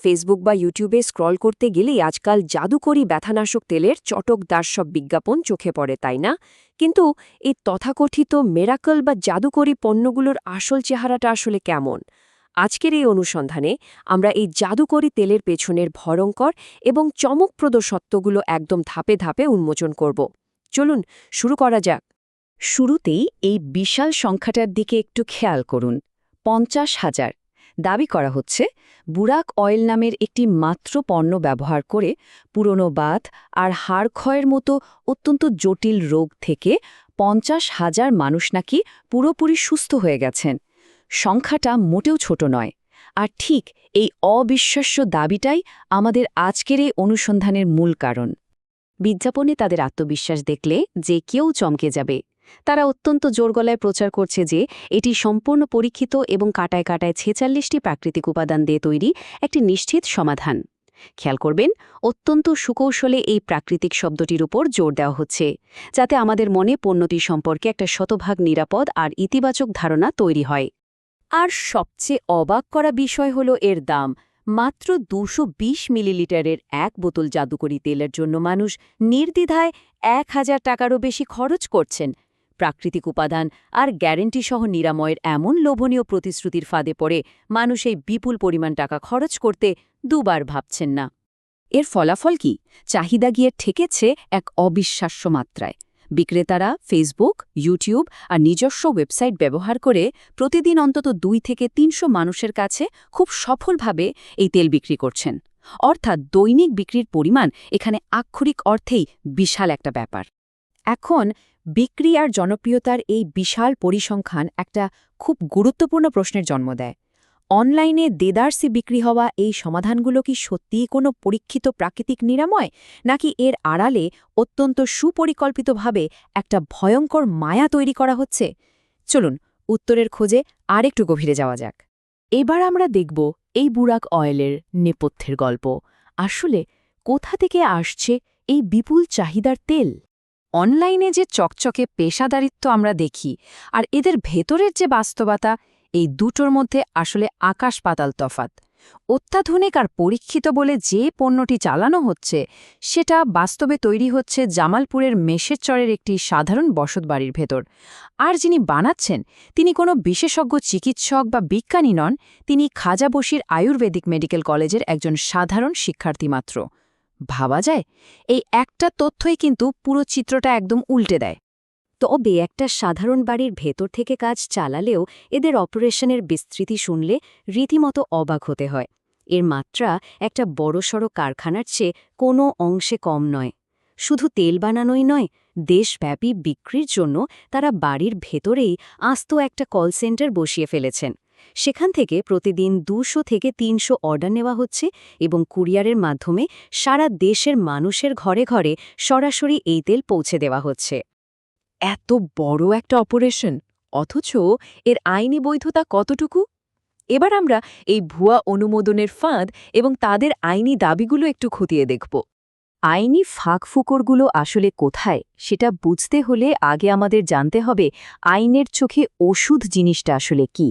Facebook বা ইউটিউবে scroll করতে গেলেই আজকাল জাদুকরি ব্যথানাশক তেলের চটকদার সব বিজ্ঞাপন চোখে পড়ে, তাই না? কিন্তু এই তথাকথিত মেরাকল বা জাদুকরি পণ্যগুলোর আসল চেহারাটা আসলে কেমন? আজকের এই অনুসন্ধানে আমরা এই জাদুকরি তেলের পেছনের ভয়ঙ্কর এবং চমকপ্রদ সত্যগুলো একদম ধাপে ধাপে উন্মোচন করব। চলুন শুরু করা যাক। শুরুতেই এই বিশাল সংখ্যাটার দিকে একটু খেয়াল করুন। ৫০,০০০ দাবি করা হচ্ছে বুরাক অয়েল নামের একটি মাত্র পণ্য ব্যবহার করে পুরনো বাত আর হাড় ক্ষয়ের মতো অত্যন্ত জটিল রোগ থেকে ৫০,০০০ মানুষ নাকি পুরোপুরি সুস্থ হয়ে গেছেন। সংখ্যাটা মোটেও ছোট নয়। আর ঠিক এই অবিশ্বাস্য দাবিটাই আমাদের আজকের এই অনুসন্ধানের মূল কারণ। বিজ্ঞাপনে তাদের আত্মবিশ্বাস দেখলে যে কেউ চমকে যাবে। তারা অত্যন্ত জোর গলায় প্রচার করছে যে এটি সম্পূর্ণ পরীক্ষিত এবং কাটায় কাটায় ৪৬টি প্রাকৃতিক উপাদান দিয়ে তৈরি একটি নিশ্চিত সমাধান। খেয়াল করবেন, অত্যন্ত সুকৌশলে এই প্রাকৃতিক শব্দটির উপর জোর দেওয়া হচ্ছে, যাতে আমাদের মনে পণ্যটি সম্পর্কে একটা শতভাগ নিরাপদ আর ইতিবাচক ধারণা তৈরি হয়। আর সবচেয়ে অবাক করা বিষয় হল এর দাম। মাত্র ২২০ মিলিলিটারের এক বোতল জাদুকরি তেলের জন্য মানুষ নির্দ্বিধায় ১,০০০ টাকারও বেশি খরচ করছেন। প্রাকৃতিক উপাদান আর গ্যারেন্টিসহ নিরাময়ের এমন লোভনীয় প্রতিশ্রুতির ফাঁদে পড়ে মানুষ এই বিপুল পরিমাণ টাকা খরচ করতে দুবার ভাবছেন না। এর ফলাফল কি? চাহিদা গিয়ে ঠেকেছে এক অবিশ্বাস্য মাত্রায়। বিক্রেতারা ফেসবুক, ইউটিউব আর নিজস্ব ওয়েবসাইট ব্যবহার করে প্রতিদিন অন্তত ২ থেকে ৩০০ মানুষের কাছে খুব সফলভাবে এই তেল বিক্রি করছেন। অর্থাৎ দৈনিক বিক্রির পরিমাণ এখানে আক্ষরিক অর্থেই বিশাল একটা ব্যাপার। এখন বিক্রি আর জনপ্রিয়তার এই বিশাল পরিসংখ্যান একটা খুব গুরুত্বপূর্ণ প্রশ্নের জন্ম দেয়। অনলাইনে দেদারসি বিক্রি হওয়া এই সমাধানগুলো কি সত্যিই কোনো পরীক্ষিত প্রাকৃতিক নিরাময়, নাকি এর আড়ালে অত্যন্ত সুপরিকল্পিতভাবে একটা ভয়ঙ্কর মায়া তৈরি করা হচ্ছে? চলুন উত্তরের খোঁজে আরেকটু গভীরে যাওয়া যাক। এবার আমরা দেখব এই বুরাক অয়েলের নেপথ্যের গল্প। আসলে কোথা থেকে আসছে এই বিপুল চাহিদার তেল? অনলাইনে যে চকচকে পেশাদারিত্ব আমরা দেখি আর এদের ভেতরের যে বাস্তবতা, এই দুটোর মধ্যে আসলে আকাশ পাতাল তফাৎ। অত্যাধুনিক আর পরীক্ষিত বলে যে পণ্যটি চালানো হচ্ছে সেটা বাস্তবে তৈরি হচ্ছে জামালপুরের মেশেরচরের একটি সাধারণ বসতবাড়ির ভেতর। আর যিনি বানাচ্ছেন তিনি কোনো বিশেষজ্ঞ চিকিৎসক বা বিজ্ঞানী নন, তিনি খাজা বশির আয়ুর্বেদিক মেডিকেল কলেজের একজন সাধারণ শিক্ষার্থী মাত্র। ভাবা যায়? এই একটা তথ্যই কিন্তু পুরো চিত্রটা একদম উল্টে দেয়। তবে একটা সাধারণ বাড়ির ভেতর থেকে কাজ চালালেও এদের অপারেশনের বিস্তৃতি শুনলে রীতিমতো অবাক হতে হয়। এর মাত্রা একটা বড়সড় কারখানার চেয়ে কোনো অংশে কম নয়। শুধু তেল বানানোই নয়, দেশব্যাপী বিক্রির জন্য তারা বাড়ির ভেতরেই আস্ত একটা কল সেন্টার বসিয়ে ফেলেছেন। সেখান থেকে প্রতিদিন ২০০ থেকে ৩০০ অর্ডার নেওয়া হচ্ছে এবং কুরিয়ারের মাধ্যমে সারা দেশের মানুষের ঘরে ঘরে সরাসরি এই তেল পৌঁছে দেওয়া হচ্ছে। এত বড় একটা অপারেশন, অথচ এর আইনি বৈধতা কতটুকু? এবার আমরা এই ভুয়া অনুমোদনের ফাঁদ এবং তাদের আইনি দাবিগুলো একটু খতিয়ে দেখব। আইনি ফাঁকফোকরগুলো আসলে কোথায় সেটা বুঝতে হলে আগে আমাদের জানতে হবে আইনের চোখে ওষুধ জিনিসটা আসলে কি।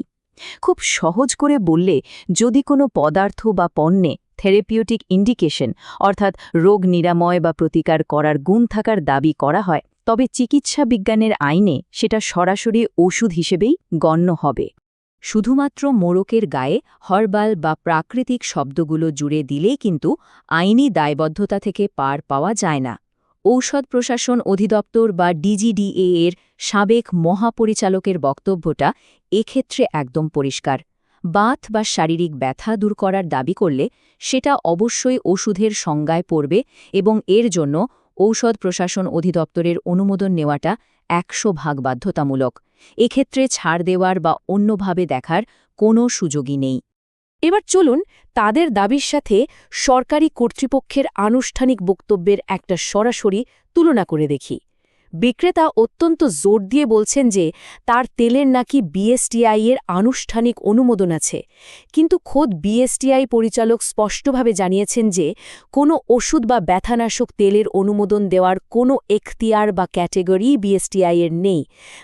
খুব সহজ করে বললে, যদি কোনো পদার্থ বা পণ্যে থেরাপিউটিক ইন্ডিকেশন অর্থাৎ রোগ নিরাময় বা প্রতিকার করার গুণ থাকার দাবি করা হয়, তবে চিকিৎসা বিজ্ঞানের আইনে সেটা সরাসরি ওষুধ হিসেবেই গণ্য হবে। শুধুমাত্র মোড়কের গায়ে হরবাল বা প্রাকৃতিক শব্দগুলো জুড়ে দিলেই কিন্তু আইনি দায়বদ্ধতা থেকে পার পাওয়া যায় না। ঔষধ প্রশাসন অধিদপ্তর বা ডিজিডিএ এর সাবেক মহাপরিচালকের বক্তব্যটা এক্ষেত্রে একদম পরিষ্কার। বাত বা শারীরিক ব্যথা দূর করার দাবি করলে সেটা অবশ্যই ওষুধের সংজ্ঞায় পড়বে এবং এর জন্য ঔষধ প্রশাসন অধিদপ্তরের অনুমোদন নেওয়াটা ১০০% বাধ্যতামূলক। এক্ষেত্রে ছাড় দেওয়ার বা অন্যভাবে দেখার কোনো সুযোগই নেই। এবার চলুন তাদের দাবির সাথে সরকারি কর্তৃপক্ষের আনুষ্ঠানিক বক্তব্যের একটা সরাসরি তুলনা করে দেখি। বিক্রেতা অত্যন্ত জোর দিয়ে বলছেন যে তার তেলের নাকি বিএসটিআই এর আনুষ্ঠানিক অনুমোদন আছে, কিন্তু খোদ বিএসটিআই পরিচালক স্পষ্টভাবে জানিয়েছেন যে কোনো ওষুধ বা ব্যথানাশক তেলের অনুমোদন দেওয়ার কোনো এখতিয়ার বা ক্যাটেগরি বিএসটিআই এর নেই।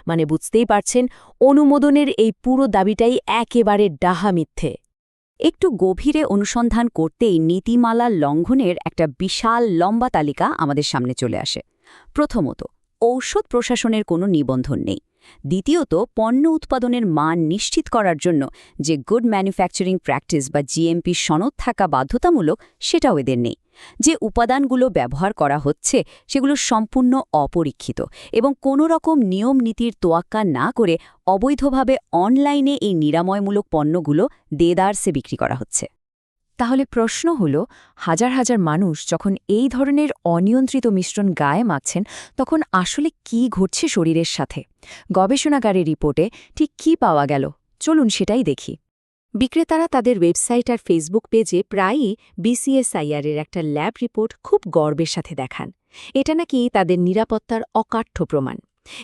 মানে বুঝতেই পারছেন, অনুমোদনের এই পুরো দাবিটাই একেবারে ডাহা মিথ্যে। একটু গভীরে অনুসন্ধান করতেই নীতিমালা লঙ্ঘনের একটা বিশাল লম্বা তালিকা আমাদের সামনে চলে আসে। প্রথমত, ঔষধ প্রশাসনের কোনো নিবন্ধন নেই। দ্বিতীয়ত, পণ্য উৎপাদনের মান নিশ্চিত করার জন্য যে গুড ম্যানুফ্যাকচারিং প্র্যাকটিস বা জিএমপি সনদ থাকা বাধ্যতামূলক, সেটাও এদের নেই। যে উপাদানগুলো ব্যবহার করা হচ্ছে সেগুলো সম্পূর্ণ অপরীক্ষিত এবং কোনো রকম নিয়ম নীতির তোয়াক্কা না করে অবৈধভাবে অনলাইনে এই নিরাময়মূলক পণ্যগুলো দেদারসে বিক্রি করা হচ্ছে। তাহলে প্রশ্ন হল, হাজার হাজার মানুষ যখন এই ধরনের অনিয়ন্ত্রিত মিশ্রণ গায়ে মাখছেন, তখন আসলে কি ঘটছে শরীরের সাথে? গবেষণাগারের রিপোর্টে ঠিক কী পাওয়া গেল, চলুন সেটাই দেখি। বিক্রেতারা তাদের ওয়েবসাইট আর ফেসবুক পেজে প্রায়ই বিসিএসআইআরের একটা ল্যাব রিপোর্ট খুব গর্বের সাথে দেখান। এটা নাকি তাদের নিরাপত্তার অকাঠ্য প্রমাণ।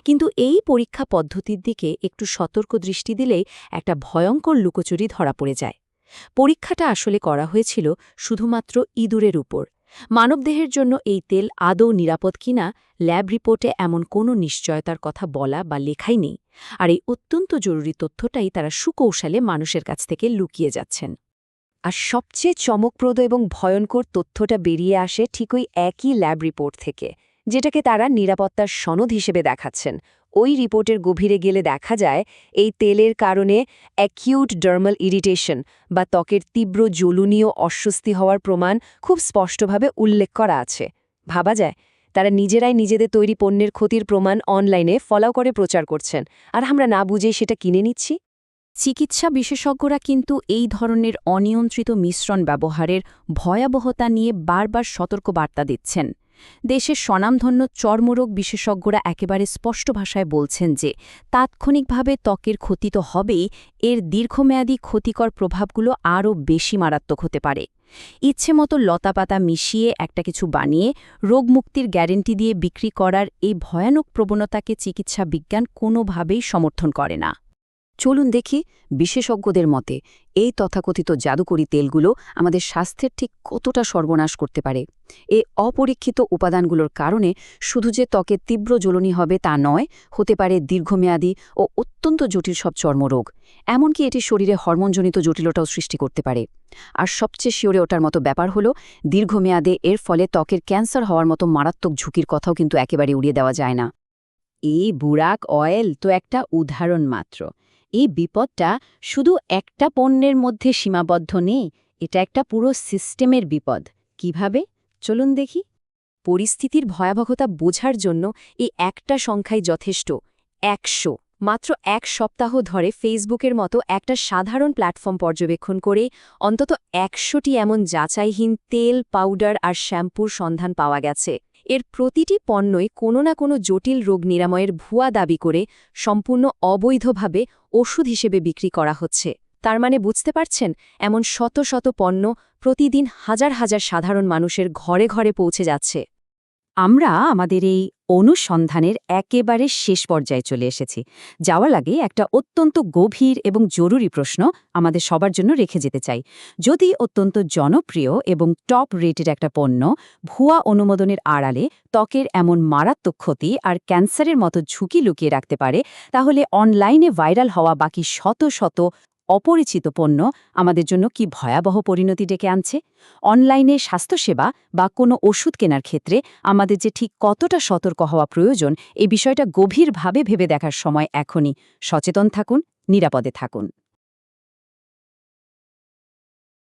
কিন্তু এই পরীক্ষা পদ্ধতির দিকে একটু সতর্ক দৃষ্টি দিলেই একটা ভয়ঙ্কর লুকোচুরি ধরা পড়ে যায়। পরীক্ষাটা আসলে করা হয়েছিল শুধুমাত্র ইঁদুরের উপর। মানবদেহের জন্য এই তেল আদৌ নিরাপদ কিনা ল্যাব রিপোর্টে এমন কোনো নিশ্চয়তার কথা বলা বা লেখাই নেই। আর এই অত্যন্ত জরুরি তথ্যটাই তারা সুকৌশলে মানুষের কাছ থেকে লুকিয়ে যাচ্ছেন। আর সবচেয়ে চমকপ্রদ এবং ভয়ঙ্কর তথ্যটা বেরিয়ে আসে ঠিক ওই একই ল্যাব রিপোর্ট থেকে, যেটাকে তারা নিরাপত্তার সনদ হিসেবে দেখাচ্ছেন। ওই রিপোর্টের গভীরে গেলে দেখা যায় এই তেলের কারণে অ্যাকিউট ডার্মাল ইরিটেশন বা ত্বকের তীব্র জ্বলনীয় অস্বস্তি হওয়ার প্রমাণ খুব স্পষ্টভাবে উল্লেখ করা আছে। ভাবা যায়, তারা নিজেরাই নিজেদের তৈরি পণ্যের ক্ষতির প্রমাণ অনলাইনে ফলো করে প্রচার করছেন, আর আমরা না বুঝেই সেটা কিনে নিচ্ছি। চিকিৎসা বিশেষজ্ঞরা কিন্তু এই ধরনের অনিয়ন্ত্রিত মিশ্রণ ব্যবহারের ভয়াবহতা নিয়ে বারবার সতর্ক বার্তা দিচ্ছেন। দেশের স্বনামধন্য চর্মরোগ বিশেষজ্ঞরা একেবারে স্পষ্ট ভাষায় বলছেন যে তাৎক্ষণিকভাবে ত্বকের ক্ষতি তো হবেই, এর দীর্ঘমেয়াদী ক্ষতিকর প্রভাবগুলো আরও বেশি মারাত্মক হতে পারে। ইচ্ছেমতো লতাপাতা মিশিয়ে একটা কিছু বানিয়ে রোগমুক্তির গ্যারেন্টি দিয়ে বিক্রি করার এই ভয়ানক প্রবণতাকে চিকিৎসা বিজ্ঞান কোনোভাবেই সমর্থন করে না। চলুন দেখি বিশেষজ্ঞদের মতে এই তথাকথিত জাদুকরি তেলগুলো আমাদের স্বাস্থ্যের ঠিক কতটা সর্বনাশ করতে পারে। এই অপরীক্ষিত উপাদানগুলোর কারণে শুধু যে ত্বকে তীব্র জ্বলনি হবে তা নয়, হতে পারে দীর্ঘমেয়াদী ও অত্যন্ত জটিল সব চর্মরোগ। এমনকি এটি শরীরে হরমোনজনিত জটিলতাও সৃষ্টি করতে পারে। আর সবচেয়ে শিওরে ওঠার মতো ব্যাপার হলো, দীর্ঘমেয়াদে এর ফলে ত্বকের ক্যান্সার হওয়ার মতো মারাত্মক ঝুঁকির কথাও কিন্তু একেবারে উড়িয়ে দেওয়া যায় না। এই বুরাক অয়েল তো একটা উদাহরণ মাত্র। এই বিপদটা শুধু একটা পণ্যের মধ্যে সীমাবদ্ধ নেই, এটা একটা পুরো সিস্টেমের বিপদ। কিভাবে? চলুন দেখি। পরিস্থিতির ভয়াবহতা বোঝার জন্য এই একটা সংখ্যাই যথেষ্ট, ১০০। মাত্র এক সপ্তাহ ধরে ফেসবুকের মতো একটা সাধারণ প্ল্যাটফর্ম পর্যবেক্ষণ করে অন্তত ১০০টি এমন যাচাইহীন তেল, পাউডার আর শ্যাম্পুর সন্ধান পাওয়া গেছে। এর প্রতিটি পণ্যই কোনো না কোনো জটিল রোগ নিরাময়ের ভুয়া দাবি করে সম্পূর্ণ অবৈধভাবে ওষুধ হিসেবে বিক্রি করা হচ্ছে। তার মানে বুঝতে পারছেন, এমন শত শত পণ্য প্রতিদিন হাজার হাজার সাধারণ মানুষের ঘরে ঘরে পৌঁছে যাচ্ছে। আমরা আমাদের এই অনুসন্ধানের একেবারে শেষ পর্যায়ে চলে এসেছি। যাওয়ার আগে একটা অত্যন্ত গভীর এবং জরুরি প্রশ্ন আমাদের সবার জন্য রেখে যেতে চাই। যদি অত্যন্ত জনপ্রিয় এবং টপ রেটেড একটা পণ্য ভুয়া অনুমোদনের আড়ালে ত্বকের এমন মারাত্মক ক্ষতি আর ক্যান্সারের মতো ঝুঁকি লুকিয়ে রাখতে পারে, তাহলে অনলাইনে ভাইরাল হওয়া বাকি শত শত অপরিচিত পণ্য আমাদের জন্য কি ভয়াবহ পরিণতি ডেকে আনছে। অনলাইনে স্বাস্থ্যসেবা বা কোনো ওষুধ কেনার ক্ষেত্রে আমাদের যে ঠিক কতটা সতর্ক হওয়া প্রয়োজন, এই বিষয়টা গভীরভাবে ভেবে দেখার সময় এখনই। সচেতন থাকুন, নিরাপদে থাকুন।